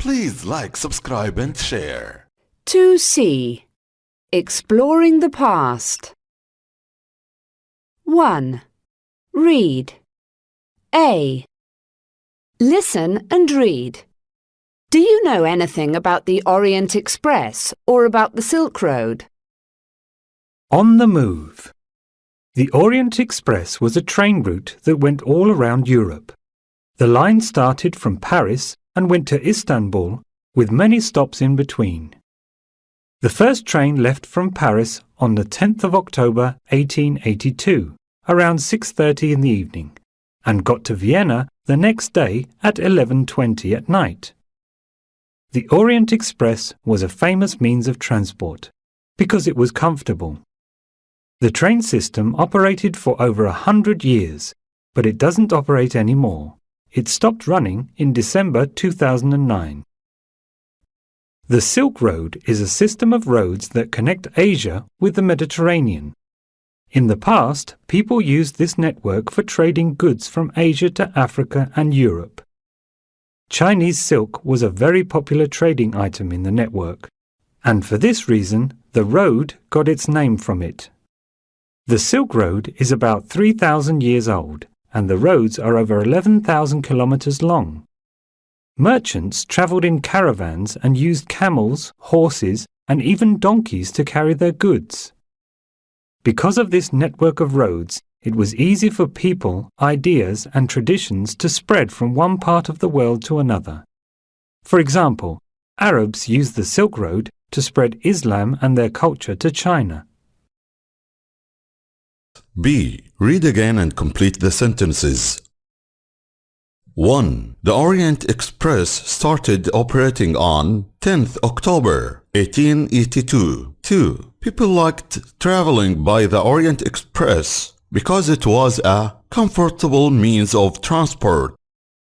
Please like, subscribe and share. 2C. Exploring the past. 1. Read. A. Listen and read. Do you know anything about the Orient Express or about the Silk Road? On the move. The Orient Express was a train route that went all around Europe. The line started from Paris and went to Istanbul, with many stops in between. The first train left from Paris on the 10th of October 1882, around 6:30 in the evening, and got to Vienna the next day at 11:20 at night. The Orient Express was a famous means of transport because it was comfortable. The train system operated for over 100 years, but it doesn't operate anymore. It stopped running in December 2009. The Silk Road is a system of roads that connect Asia with the Mediterranean. In the past, people used this network for trading goods from Asia to Africa and Europe. Chinese silk was a very popular trading item in the network, and for this reason, the road got its name from it. The Silk Road is about 3,000 years old, and the roads are over 11,000 kilometers long. Merchants traveled in caravans and used camels, horses, and even donkeys to carry their goods. Because of this network of roads, it was easy for people, ideas, and traditions to spread from one part of the world to another. For example, Arabs used the Silk Road to spread Islam and their culture to China. B. Read again and complete the sentences. 1. The Orient Express started operating on 10th October 1882. 2. People liked traveling by the Orient Express because it was a comfortable means of transport.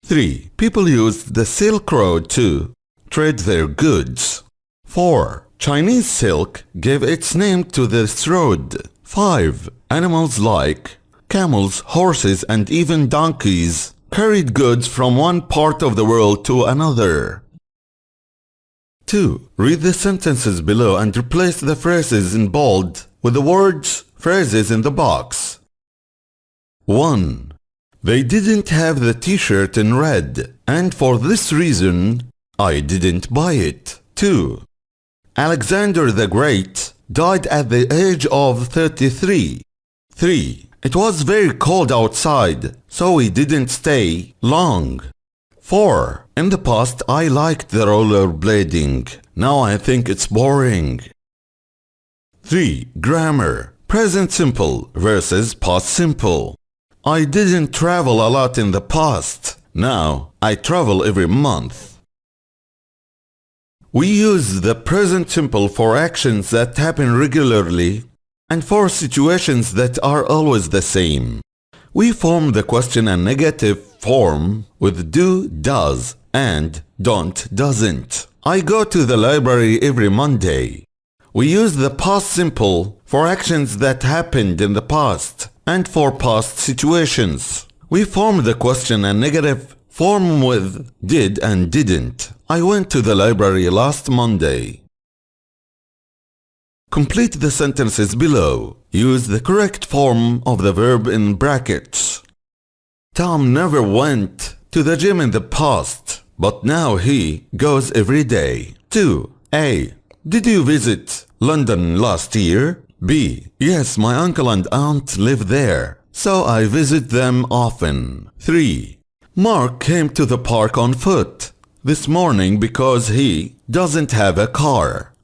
3. People used the Silk Road to trade their goods. 4. Chinese silk gave its name to this road. 5. Animals like camels, horses, and even donkeys carried goods from one part of the world to another. 2. Read the sentences below and replace the phrases in bold with the words phrases in the box. 1. They didn't have the t-shirt in red, and for this reason, I didn't buy it. 2. Alexander the Great died at the age of 33. 3. It was very cold outside, so we didn't stay long. 4. In the past, I liked the rollerblading. Now I think it's boring. 3. Grammar. Present simple versus past simple. I didn't travel a lot in the past. Now I travel every month. We use the present simple for actions that happen regularly and for situations that are always the same. We form the question and negative form with do, does, and don't, doesn't. I go to the library every Monday. We use the past simple for actions that happened in the past and for past situations. We form the question and negative form with did and didn't. I went to the library last Monday. Complete the sentences below. Use the correct form of the verb in brackets. Tom never went to the gym in the past, but now he goes every day. 2. A. Did you visit London last year? B. Yes, my uncle and aunt live there, so I visit them often. 3. Mark came to the park on foot this morning because he doesn't have a car.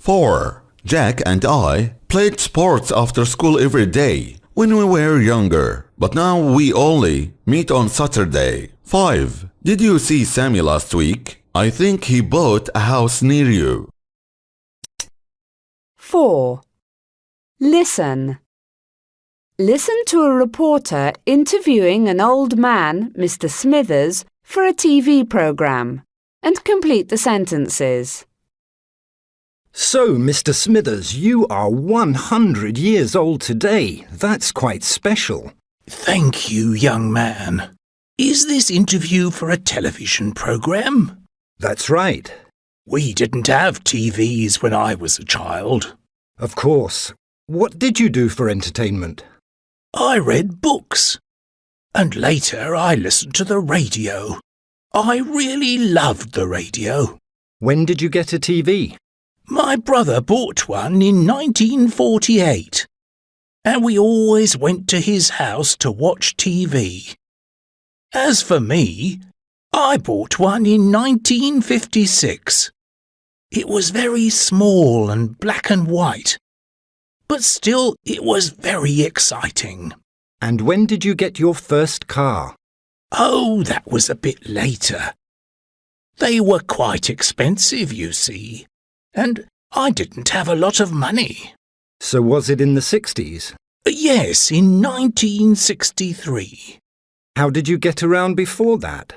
4. Jack and I played sports after school every day when we were younger, but now we only meet on Saturday. 5. Did you see Sammy last week? I think he bought a house near you. 4. Listen. Listen to a reporter interviewing an old man, Mr. Smithers, for a TV program, and complete the sentences. So, Mr. Smithers, you are 100 years old today. That's quite special. Thank you, young man. Is this interview for a television program? That's right. We didn't have TVs when I was a child. Of course. What did you do for entertainment? I read books. And later I listened to the radio. I really loved the radio. When did you get a TV? My brother bought one in 1948. And we always went to his house to watch TV. As for me, I bought one in 1956. It was very small and black and white, but still it was very exciting. And when did you get your first car? Oh, that was a bit later. They were quite expensive, you see, and I didn't have a lot of money. So was it in the 60s? Yes, in 1963. How did you get around before that?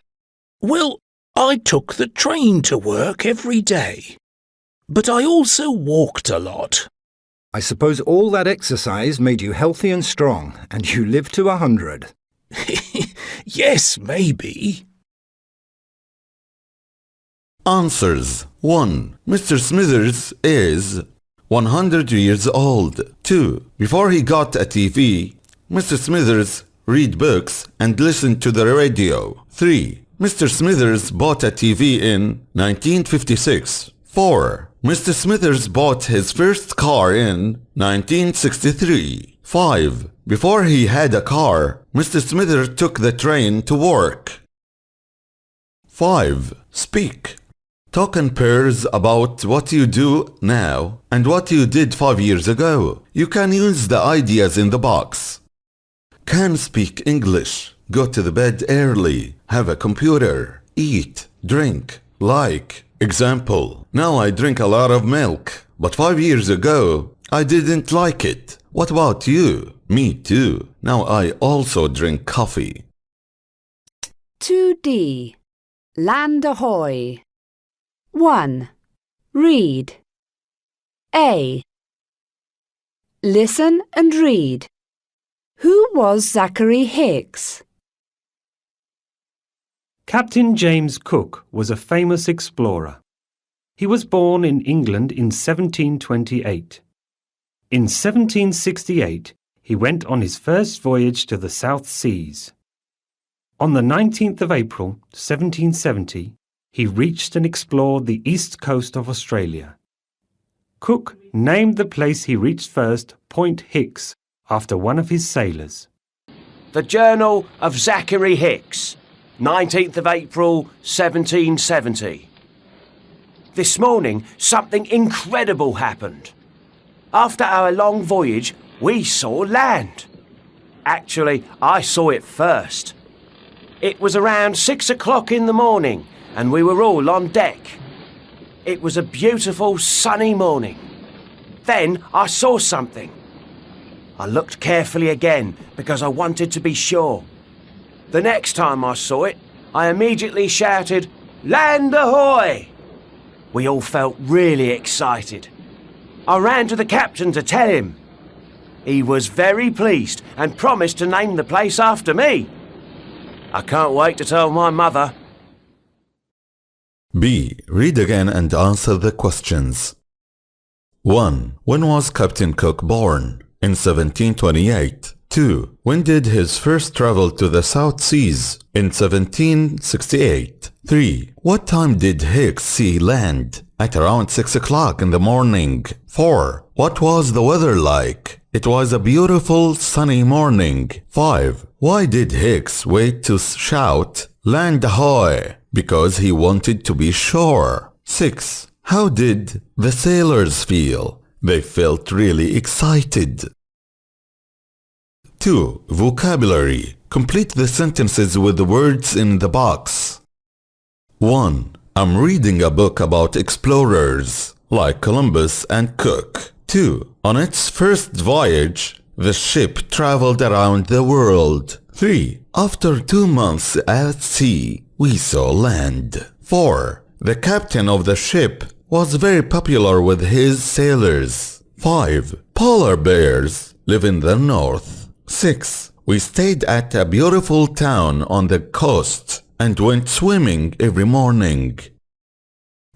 Well, I took the train to work every day, but I also walked a lot. I suppose all that exercise made you healthy and strong, and you lived to 100. Yes, maybe. Answers. 1. Mr. Smithers is 100 years old. 2. Before he got a TV, Mr. Smithers read books and listened to the radio. 3. Mr. Smithers bought a TV in 1956. 4. Mr. Smithers bought his first car in 1963. 5. Before he had a car, Mr. Smithers took the train to work. 5. Speak. Talk in pairs about what you do now and what you did 5 years ago. You can use the ideas in the box. Can speak English. Go to the bed early. Have a computer. Eat. Drink. Like. Example. Now I drink a lot of milk. But 5 years ago, I didn't like it. What about you? Me too. Now I also drink coffee. 2D. Land ahoy. 1. Read. A. Listen and read. Who was Zachary Hicks? Captain James Cook was a famous explorer. He was born in England in 1728. In 1768, he went on his first voyage to the South Seas. On the 19th of April, 1770, he reached and explored the east coast of Australia. Cook named the place he reached first Point Hicks, after one of his sailors. The Journal of Zachary Hicks, 19th of April, 1770. This morning, something incredible happened. After our long voyage, we saw land. Actually, I saw it first. It was around 6 o'clock in the morning, and we were all on deck. It was a beautiful, sunny morning. Then I saw something. I looked carefully again because I wanted to be sure. The next time I saw it, I immediately shouted, "Land ahoy!" We all felt really excited. I ran to the captain to tell him. He was very pleased and promised to name the place after me. I can't wait to tell my mother. B. Read again and answer the questions. 1. When was Captain Cook born? In 1728. 2. When did his first travel to the South Seas? In 1768. 3. What time did Hicks see land? At around 6 o'clock in the morning. 4. What was the weather like? It was a beautiful sunny morning. 5. Why did Hicks wait to shout, "Land ahoy"? Because he wanted to be sure. 6. How did the sailors feel? They felt really excited. 2. Vocabulary. Complete the sentences with the words in the box. 1. I'm reading a book about explorers, like Columbus and Cook. 2. On its first voyage, the ship traveled around the world. 3. After 2 months at sea, we saw land. 4. The captain of the ship was very popular with his sailors. 5. Polar bears live in the north. 6. We stayed at a beautiful town on the coast and went swimming every morning.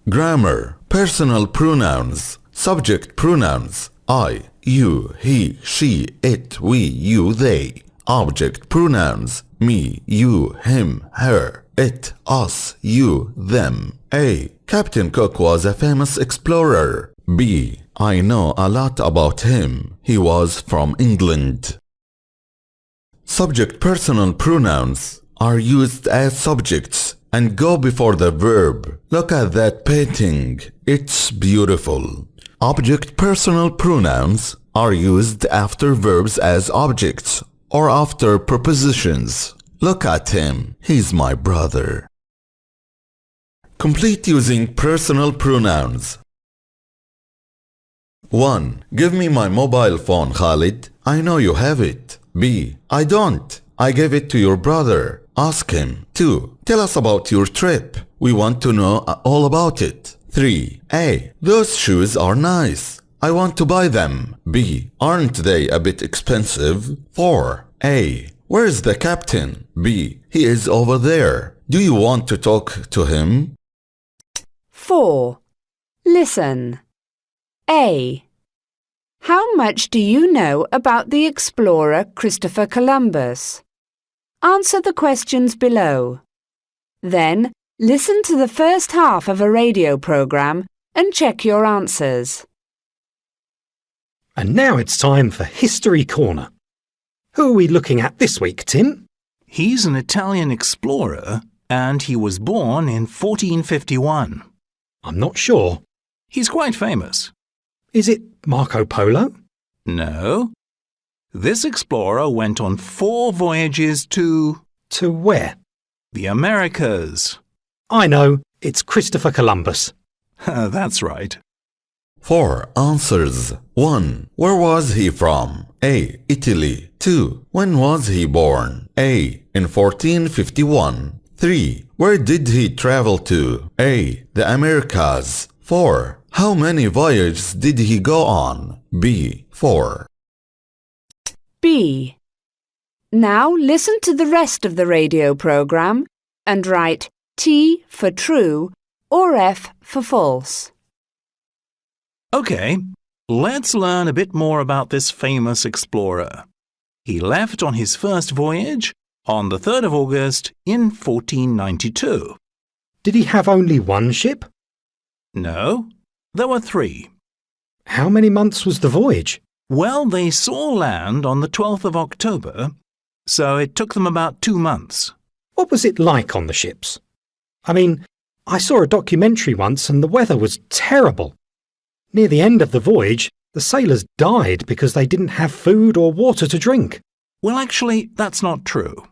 Grammar. Personal pronouns. Subject pronouns. I, you, he, she, it, we, you, they. Object pronouns. Me, you, him, her, it, us, you, them. A. Captain Cook was a famous explorer. B. I know a lot about him. He was from England. Subject personal pronouns are used as subjects and go before the verb. Look at that painting. It's beautiful. Object personal pronouns are used after verbs as objects or after prepositions. Look at him. He's my brother. Complete using personal pronouns. 1. Give me my mobile phone, Khalid. I know you have it. B. I don't. I gave it to your brother. Ask him. 2. Tell us about your trip. We want to know all about it. 3. A. Those shoes are nice. I want to buy them. B. Aren't they a bit expensive? 4. A. Where's the captain? B. He is over there. Do you want to talk to him? 4. Listen. A. How much do you know about the explorer Christopher Columbus? Answer the questions below. Then, listen to the first half of a radio program and check your answers. And now it's time for History Corner. Who are we looking at this week, Tim? He's an Italian explorer and he was born in 1451. I'm not sure. He's quite famous. Is it Marco Polo? No. This explorer went on 4 voyages to... To where? the Americas. I know, it's Christopher Columbus. That's right. 4 answers. 1. Where was he from? A. Italy. 2. When was he born? A. In 1451. 3. Where did he travel to? A. The Americas. 4. How many voyages did he go on? B. 4. B. Now listen to the rest of the radio program and write T for true or F for false. Okay, let's learn a bit more about this famous explorer. He left on his first voyage on the 3rd of August in 1492. Did he have only one ship? No, there were 3. How many months was the voyage? Well, they saw land on the 12th of October, so it took them about 2 months. What was it like on the ships? I mean, I saw a documentary once and the weather was terrible. Near the end of the voyage, the sailors died because they didn't have food or water to drink. Well, actually, that's not true.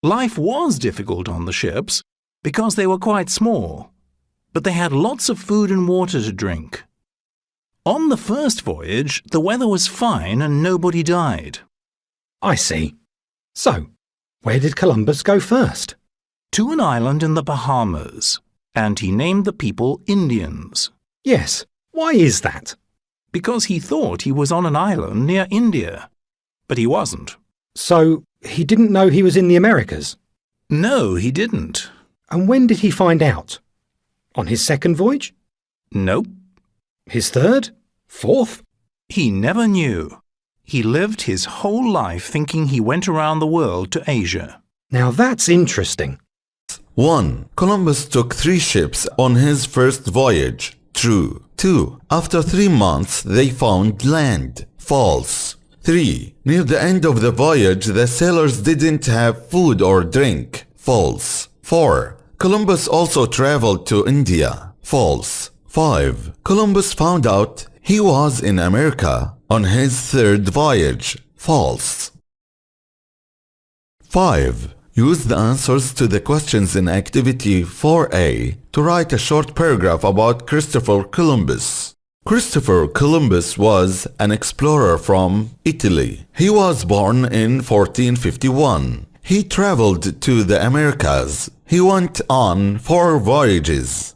Life was difficult on the ships because they were quite small, but they had lots of food and water to drink. On the first voyage, the weather was fine and nobody died. I see. So, where did Columbus go first? To an island in the Bahamas, and he named the people Indians. Yes, why is that? Because he thought he was on an island near India, but he wasn't. So, he didn't know he was in the Americas? No, he didn't. And when did he find out? On his second voyage? Nope. His third? Fourth? He never knew. He lived his whole life thinking he went around the world to Asia. Now that's interesting. 1. Columbus took 3 ships on his first voyage. True. 2. After 3 months they found land. False. 3. Near the end of the voyage the sailors didn't have food or drink. False. 4. Columbus also traveled to India. False. 5. Columbus found out he was in America on his 3rd voyage. False. 5. Use the answers to the questions in Activity 4A to write a short paragraph about Christopher Columbus. Christopher Columbus was an explorer from Italy. He was born in 1451. He traveled to the Americas. He went on 4 voyages.